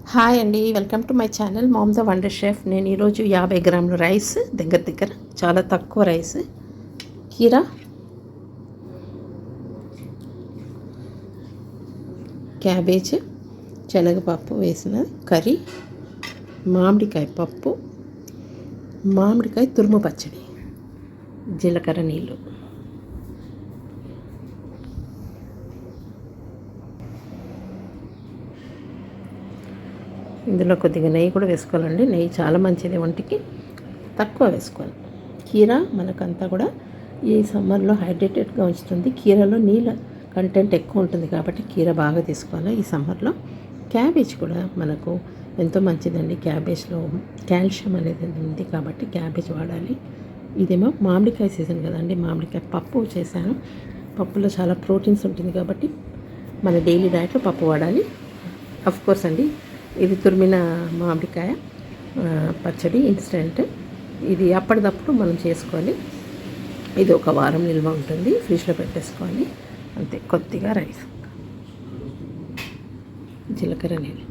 Hi అండి, welcome to my channel ma'am the wonder chef. నేను ఈరోజు 50 గ్రాముల రైస్, దగ్గర చాలా తక్కువ రైస్, కీరా, క్యాబేజ్, శనగపప్పు వేసిన కర్రీ, మామిడికాయ పప్పు, మామిడికాయ తురుము పచ్చడి, జీలకర్ర నీళ్ళు. ఇందులో కొద్దిగా నెయ్యి కూడా వేసుకోవాలండి. నెయ్యి చాలా మంచిది ఒంటికి, తక్కువ వేసుకోవాలి. కీరా మనకంతా కూడా ఈ సమ్మర్లో హైడ్రేటెడ్గా ఉంచుతుంది. కీరాలో నీళ్ళ కంటెంట్ ఎక్కువ ఉంటుంది కాబట్టి కీర బాగా తీసుకోవాలి ఈ సమ్మర్లో. క్యాబేజ్ కూడా మనకు ఎంతో మంచిదండి. క్యాబేజ్లో కాల్షియం అనేది ఉంది కాబట్టి క్యాబేజ్ వాడాలి. ఇదేమో మామిడికాయ సీజన్ కదండి, మామిడికాయ పప్పు చేశాను. పప్పులో చాలా ప్రోటీన్స్ ఉంటుంది కాబట్టి మన డైలీ డైట్లో పప్పు వాడాలి. కోర్స్ అండి, ఇది తురిమిన మామిడికాయ పచ్చడి ఇన్స్టెంట్. ఇది అప్పటిదప్పుడు మనం చేసుకోవాలి. ఇది ఒక వారం నిల్వ ఉంటుంది, ఫ్రిడ్జ్లో పెట్టేసుకోవాలి. అంతే. కొద్దిగా రైస్, జీలకర్ర నీళ్ళు.